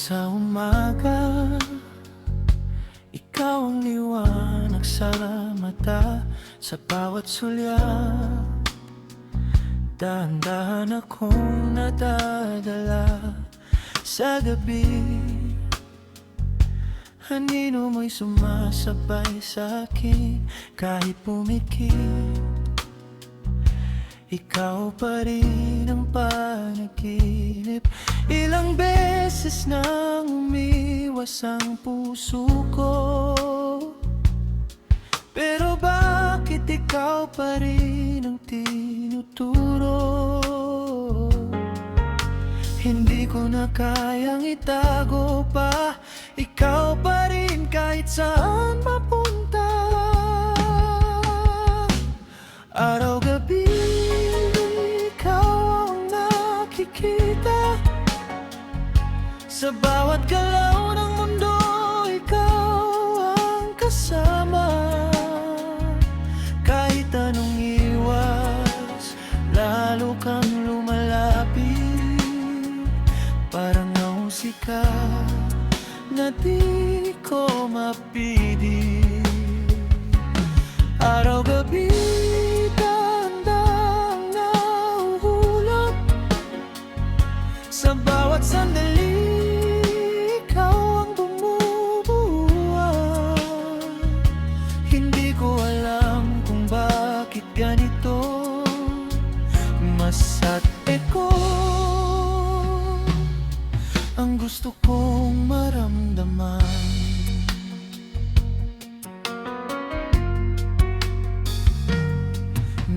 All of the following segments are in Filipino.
Sa umaga, ikaw ang liwanag sa mata. Sa bawat sulyap, dahan-dahan akong nadadala. Sa gabi, anino mo'y sumasabay sa'kin. Kahit pumikit, ikaw pa rin ang panaginip. Ilang beses nang umiwas ang puso ko, pero bakit ikaw pa rin ang tinuturo? Hindi ko na kayang itago pa, ikaw pa rin kahit saan mapunta. Araw-gabi, ikaw ang nakikita. Sa bawat galaw ng mundo, ikaw ang kasama. Kahit anong iwas, lalo kang lumalapit. Parang nausika na di ko mapilit. Araw-gabi, dahan-dahang nahuhulog. Sa bawat sandali, ikaw ang bumubuhay. Hindi ko alam kung bakit ganito, masakit ko ang gusto kong maramdaman.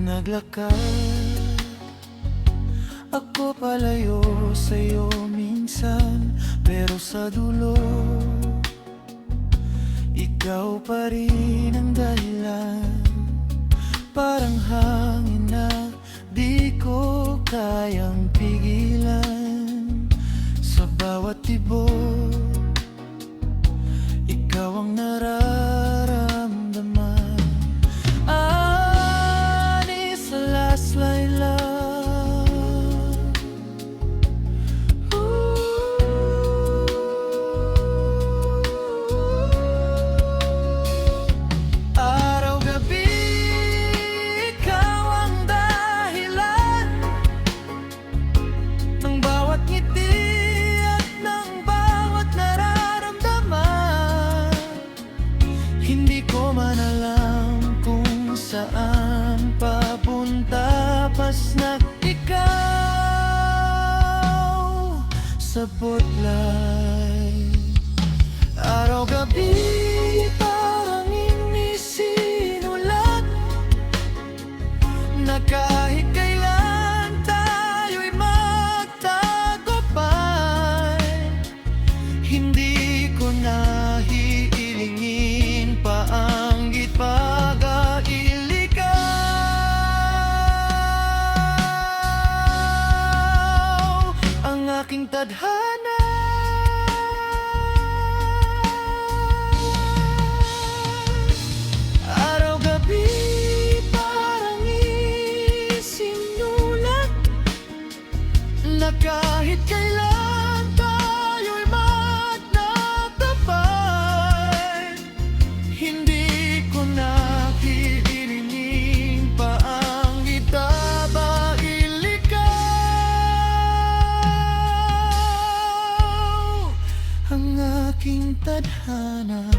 Naglakad ako palayo sa'yo minsan, pero sa dulo, ikaw pa rin ang dahilan. Parang hangin na di ko kayang pigilan. Sa bawat tibok, ikaw ang nararamdaman. Anis alas layla, araw-gabi, ikaw ang dahilan ng bawat ngiti at ng bawat nararamdaman. Hindi ko man alam kung saan papunta, basta ikaw sa spotlight. Araw-gabi, parang inisinulat na kahit kailan tayo'y magtagumpay. Hindi ko na hiilingin pa ang ipag-iligaw. Ang aking tadhana, araw-gabi, parang isinulat na kahit kailan tayo'y magtatapat. Hindi ko na hiilingin pa ang iligaw. Ang aking tadhana.